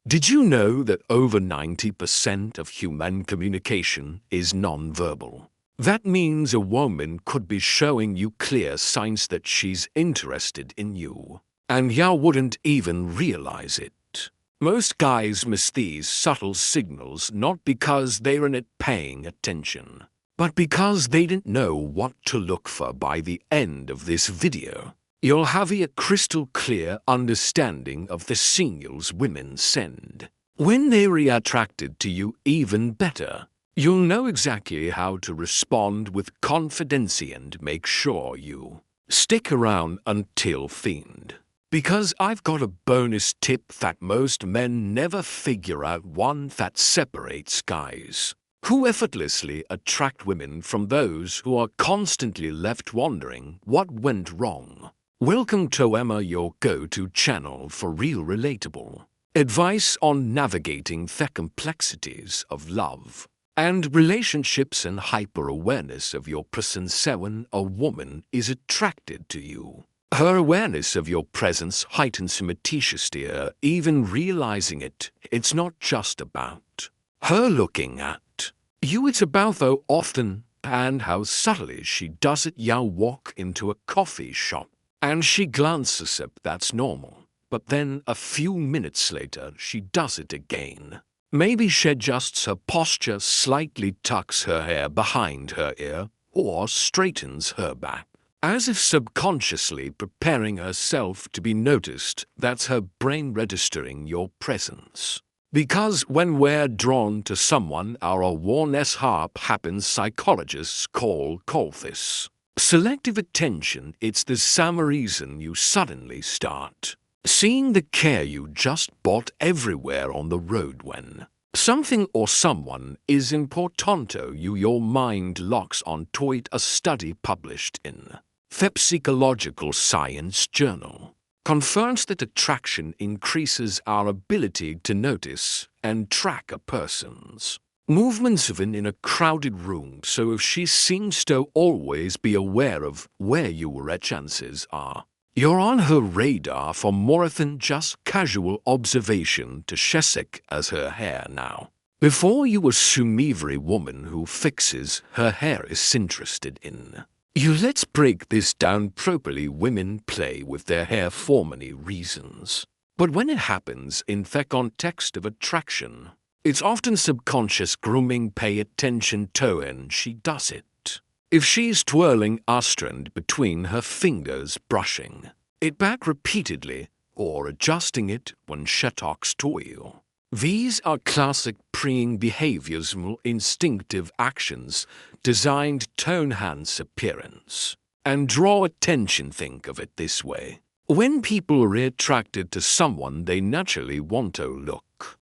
Did you know that over 90% of human communication is nonverbal? That means a woman could be showing you clear signs that she's interested in you, and you wouldn't even realize it. Most guys miss these subtle signals not because they aren't paying attention, but because they didn't know what to look for. By the end of this video, you'll have a crystal clear understanding of the signals women send. When they're attracted to you even better, you'll know exactly how to respond with confidence and make sure you stick around until fiend. Because I've got a bonus tip that most men never figure out, one that separates guys who effortlessly attract women from those who are constantly left wondering what went wrong. Welcome to Emma, your go-to channel for real relatable advice on navigating the complexities of love and relationships and hyper-awareness of your presence. When a woman is attracted to you, her awareness of your presence heightens simultaneously. Even realizing it, it's not just about her looking at you, it's about how often and how subtly she does it. You walk into a coffee shop and she glances up, that's normal. But then a few minutes later, she does it again. Maybe she adjusts her posture slightly, tucks her hair behind her ear, or straightens her back, as if subconsciously preparing herself to be noticed. That's her brain registering your presence. Because when we're drawn to someone, our awareness harp happens. Psychologists call this selective attention. It's the same reason you suddenly start seeing the care you just bought everywhere on the road. When something or someone is important to you, your mind locks onto it. A study published in the Psychological Science Journal confirms that attraction increases our ability to notice and track a person's movements even in a crowded room. So if she seems to always be aware of where your chances are you're on her radar for more than just casual observation. To Shesek as her hair now. Before you assume every woman who fixes her hair is interested in you, let's break this down properly. Women play with their hair for many reasons, but when it happens in the context of attraction, it's often subconscious grooming. Pay attention to when she does it. If she's twirling a strand between her fingers, brushing it back repeatedly, or adjusting it when she talks to you, these are classic preying behaviors, instinctive actions designed to enhance appearance and draw attention. Think of it this way. When people are attracted to someone, they naturally want to look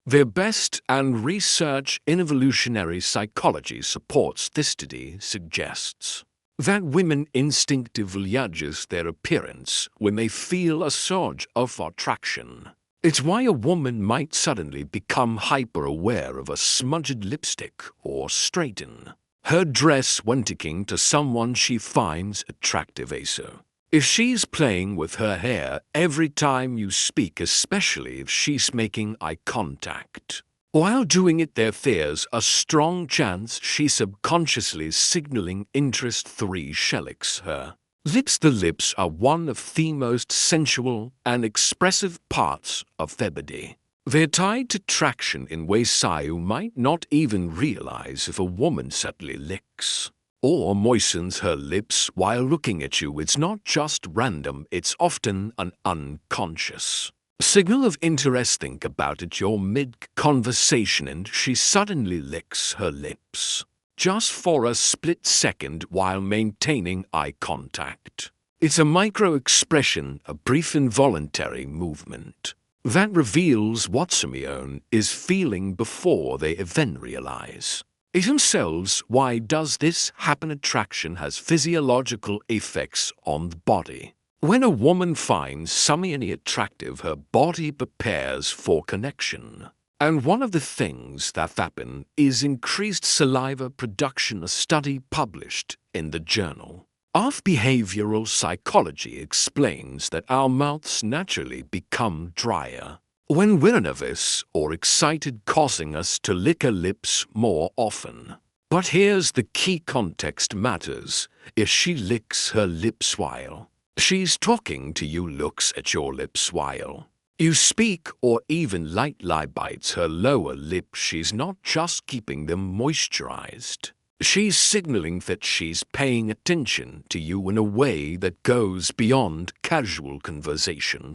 their best, and research in evolutionary psychology supports this. Study suggests that women instinctively adjust their appearance when they feel a surge of attraction. It's why a woman might suddenly become hyper-aware of a smudged lipstick or straighten her dress when talking to someone she finds attractive. So, if she's playing with her hair every time you speak, especially if she's making eye contact while doing it, there's a strong chance she's subconsciously signaling interest. 3. She licks her lips. The lips are one of the most sensual and expressive parts of the body. They're tied to attraction in ways you might not even realize. If a woman subtly licks or moistens her lips while looking at you, it's not just random, it's often an unconscious signal of interest. Think about it. You're mid-conversation and she suddenly licks her lips, just for a split second while maintaining eye contact. It's a micro-expression, a brief involuntary movement that reveals what someone is feeling before they even realize it themselves. Why does this happen? Attraction has physiological effects on the body. When a woman finds someone attractive, her body prepares for connection. And one of the things that happen is increased saliva production. A study published in the Journal of Behavioral Psychology explains that our mouths naturally become drier when we're nervous or excited, causing us to lick our lips more often. But here's the key: context matters. If she licks her lips while she's talking to you, looks at your lips while you speak, or even lightly bites her lower lip, she's not just keeping them moisturized. She's signaling that she's paying attention to you in a way that goes beyond casual conversation.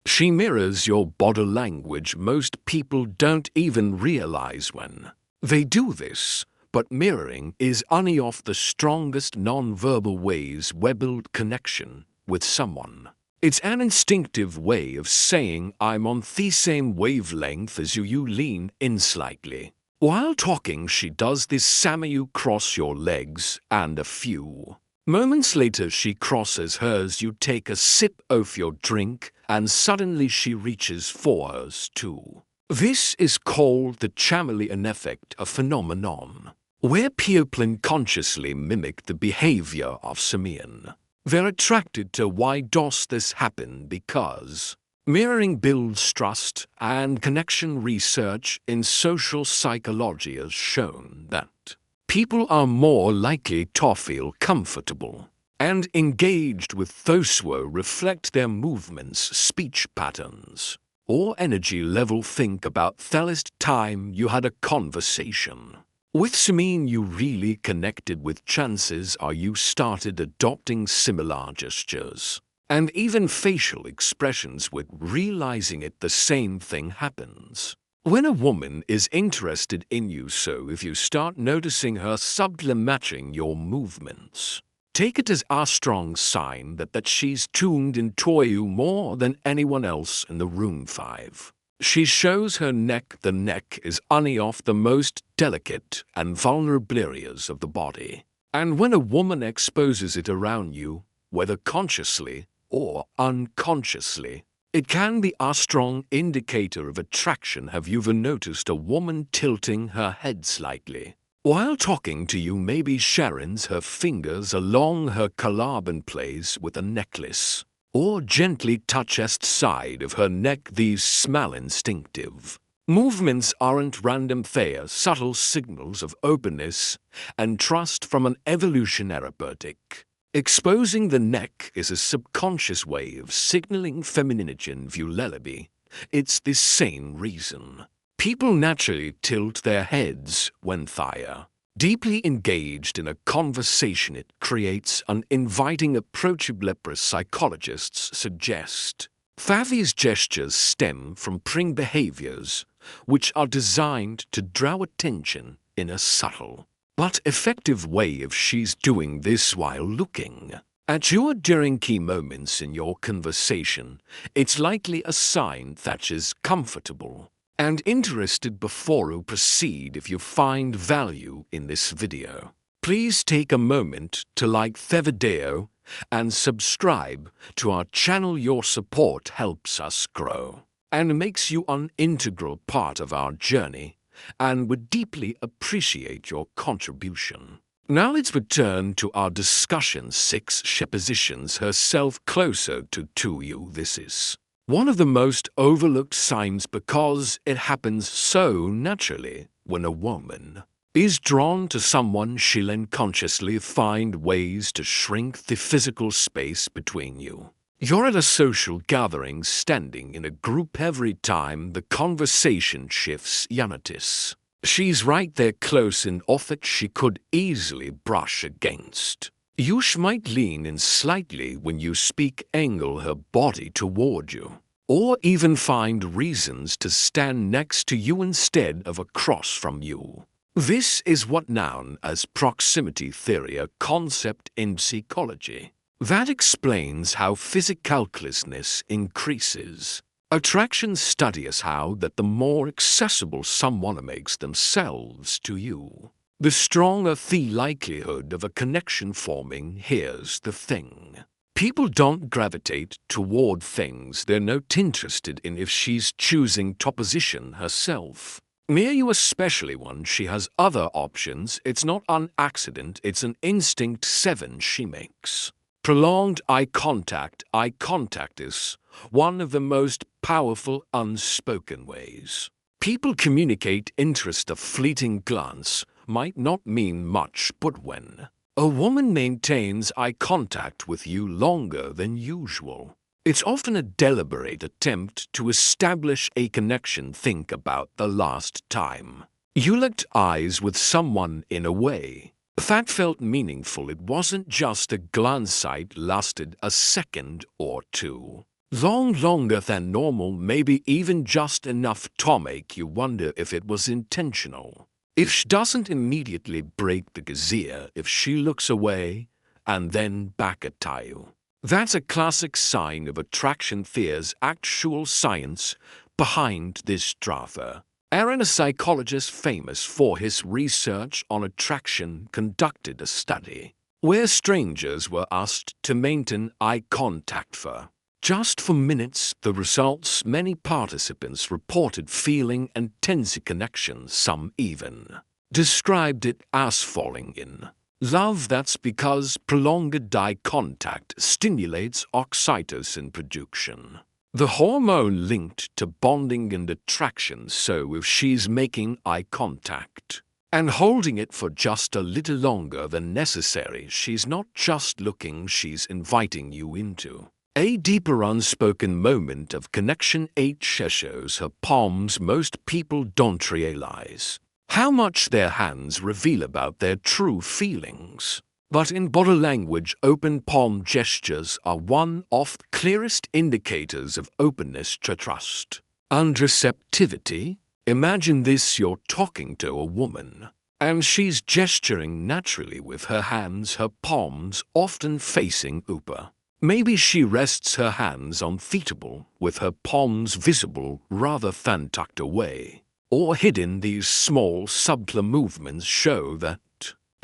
She mirrors your body language. Most people don't even realize when they do this, but mirroring is one of the strongest non-verbal ways we build connection with someone. It's an instinctive way of saying, I'm on the same wavelength as you. You lean in slightly. While talking, she does this same. You cross your legs, and a few moments later she crosses hers. You take a sip of your drink, and suddenly she reaches for hers too. This is called the chameleon effect, a phenomenon where people unconsciously mimic the behavior of someone they're attracted to. Why does this happen? Because mirroring builds trust and connection. Research in social psychology has shown that people are more likely to feel comfortable and engaged with those who reflect their movements, speech patterns, or energy level. Think about the last time you had a conversation with someone you really connected with. Chances are you started adopting similar gestures and even facial expressions with realizing it. The same thing happens when a woman is interested in you. So if you start noticing her subtly matching your movements, take it as a strong sign that she's tuned into you more than anyone else in the room. 5. She shows her neck. The neck is one of the most delicate and vulnerable areas of the body. And when a woman exposes it around you, whether consciously or unconsciously, it can be a strong indicator of attraction. Have you ever noticed a woman tilting her head slightly while talking to you? Maybe Sharon's her fingers along her collarbone, plays with a necklace, or gently touches the side of her neck. These small instinctive movements aren't random. They are subtle signals of openness and trust from an evolutionary perspective. Exposing the neck is a subconscious way of signaling femininity and vulnerability. It's the same reason people naturally tilt their heads when they are deeply engaged in a conversation. It creates an inviting, approachable. Psychologists suggest that these gestures stem from pring behaviors, which are designed to draw attention in a subtle but effective way. If she's doing this while looking at you during key moments in your conversation, it's likely a sign that she's comfortable and interested. Before you proceed, if you find value in this video, please take a moment to like the video and subscribe to our channel. Your support helps us grow and makes you an integral part of our journey, and would deeply appreciate your contribution. Now let's return to our discussion. 6. She positions herself closer to you. This is one of the most overlooked signs because it happens so naturally. When a woman is drawn to someone, she'll unconsciously find ways to shrink the physical space between you. You're at a social gathering, standing in a group. Every time the conversation shifts, you notice she's right there, close enough that she could easily brush against you. She might lean in slightly when you speak, angle her body toward you, or even find reasons to stand next to you instead of across from you. This is what known as proximity theory, a concept in psychology that explains how physical closeness increases attraction. Studies how that the more accessible someone makes themselves to you, the stronger the likelihood of a connection forming. Here's the thing: people don't gravitate toward things they're not interested in. If she's choosing to position herself near you, especially when she has other options, it's not an accident, it's an instinct. 7. She makes Prolonged eye contact. Eye contact is one of the most powerful unspoken ways people communicate interest. A fleeting glance might not mean much, but when a woman maintains eye contact with you longer than usual, it's often a deliberate attempt to establish a connection. Think about the last time you locked eyes with someone in a way that felt meaningful. It wasn't just a glance, sight lasted a second or two. Longer than normal, maybe even just enough to make you wonder if it was intentional. If she doesn't immediately break the gaze, if she looks away and then back at you, that's a classic sign of attraction. There's actual science behind this drama. Aaron, a psychologist famous for his research on attraction, conducted a study where strangers were asked to maintain eye contact for just minutes. The results: many participants reported feeling intense connection. Some even described it as falling in love. That's because prolonged eye contact stimulates oxytocin production, the hormone linked to bonding and attraction. So if she's making eye contact and holding it for just a little longer than necessary, she's not just looking, she's inviting you into a deeper unspoken moment of connection. She shows her palms. Most people don't realize how much their hands reveal about their true feelings. But in body language, open palm gestures are one of the clearest indicators of openness to trust and receptivity. Imagine this: you're talking to a woman, and she's gesturing naturally with her hands, her palms often facing upper. Maybe she rests her hands on feetable, with her palms visible rather than tucked away or hidden. These small, subtle movements show that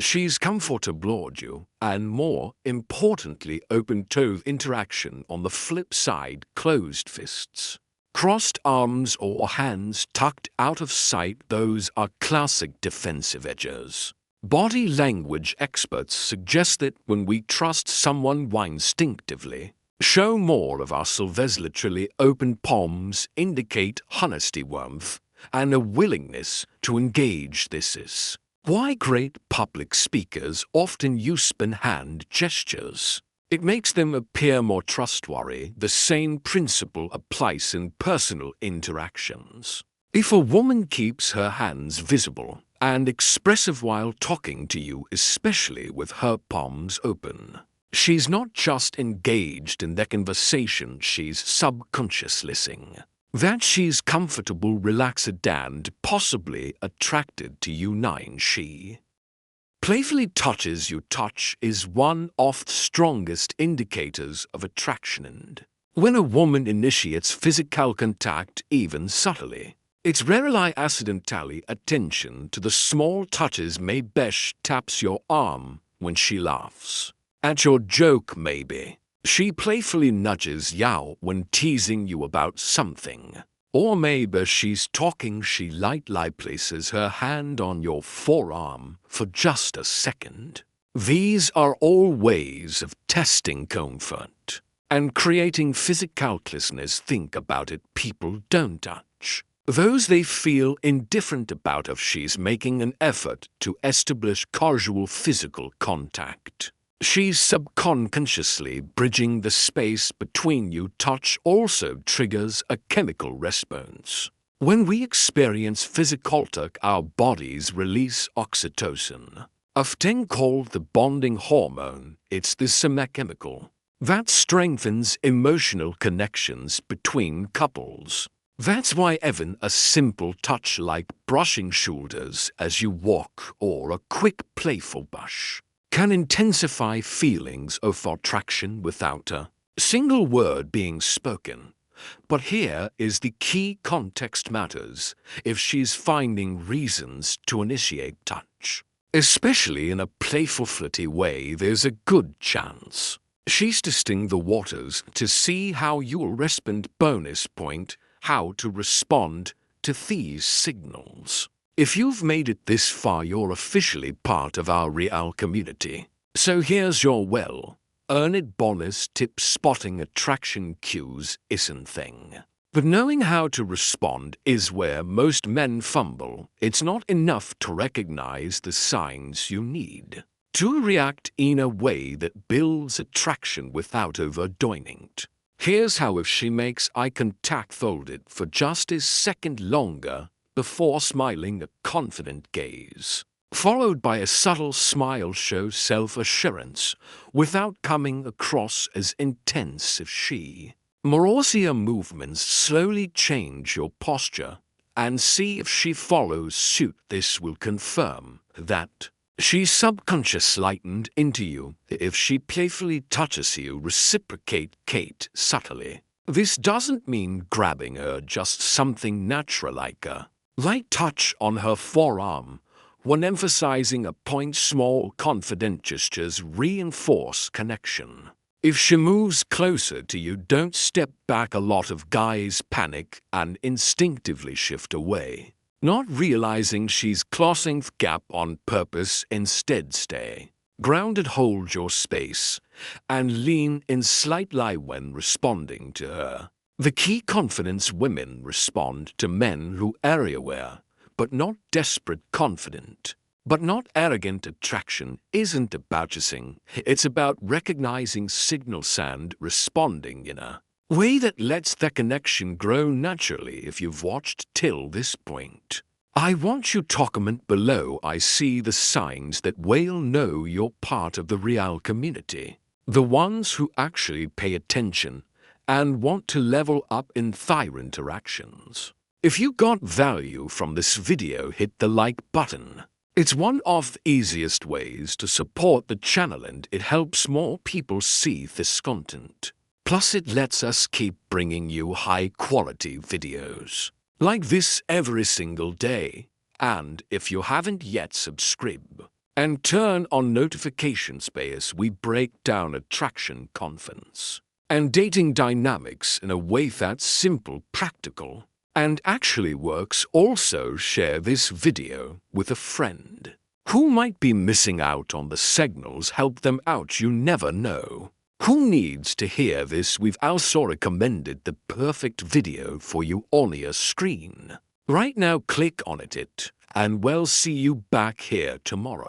she's comfortable with you, and more importantly, open to interaction. On the flip side, closed fists, crossed arms, or hands tucked out of sight, those are classic defensive edges. Body language experts suggest that when we trust someone, we instinctively show more of ourselves. Literally, open palms indicate honesty, warmth, and a willingness to engage. This is why great public speakers often use hand gestures. It makes them appear more trustworthy. The same principle applies in personal interactions. If a woman keeps her hands visible and expressive while talking to you, especially with her palms open, she's not just engaged in the conversation, she's subconsciously saying that she's comfortable, relaxed, and possibly attracted to you. 9. She playfully touches you. Touch is one of the strongest indicators of attraction, and when a woman initiates physical contact, even subtly, it's rarely accidentally. Attention to the small touches. Maybe she taps your arm when she laughs at your joke. Maybe she playfully nudges you when teasing you about something. Or maybe she's talking, she lightly places her hand on your forearm for just a second. These are all ways of testing comfort and creating physical closeness. Think about it: people don't touch those they feel indifferent about. If she's making an effort to establish casual physical contact, she's subconsciously bridging the space between you. Touch also triggers a chemical response. When we experience physical touch, our bodies release oxytocin, often called the bonding hormone. It's the same chemical that strengthens emotional connections between couples. That's why even a simple touch like brushing shoulders as you walk, or a quick playful brush, can intensify feelings of attraction without a single word being spoken. But here is the key: context matters. If she's finding reasons to initiate touch, especially in a playful, flirty way, there's a good chance she's testing the waters to see how you'll respond. Bonus point: how to respond to these signals. If you've made it this far, you're officially part of our real community. So here's your earned bonus tip: spotting attraction cues isn't thing. But knowing how to respond is where most men fumble. It's not enough to recognize the signs you need to react in a way that builds attraction without overdoing it. Here's how: if she makes eye contact, hold it for just a second longer before smiling, a confident gaze, followed by a subtle smile, shows self-assurance without coming across as intense. If she morosier movements, slowly change your posture and see if she follows suit. This will confirm that she's subconsciously lightened into you. If she playfully touches you, reciprocate Kate subtly. This doesn't mean grabbing her, just something natural like a light touch on her forearm. When emphasizing a point, small confident gestures reinforce connection. If she moves closer to you, don't step back. A lot of guys panic and instinctively shift away, not realizing she's crossing the gap on purpose. Instead, stay grounded, hold your space, and lean in slightly when responding to her. The key: confidence. Women respond to men who are aware, but not desperate; confident, but not arrogant. Attraction isn't about chasing, it's about recognizing signals and responding in a way that lets the connection grow naturally. If you've watched till this point, I want you to comment below. I see the signs that will know you're part of the real community, the ones who actually pay attention and want to level up in their interactions. If you got value from this video, hit the like button. It's one of the easiest ways to support the channel, and it helps more people see this content. Plus, it lets us keep bringing you high-quality videos like this every single day. And if you haven't yet, subscribe and turn on notifications, as we break down attraction, confidence, and dating dynamics in a way that's simple, practical, and actually works. Also, share this video with a friend who might be missing out on the signals. Help them out. You never know who needs to hear this. We've also recommended the perfect video for you on your screen right now. Click on it, and we'll see you back here tomorrow.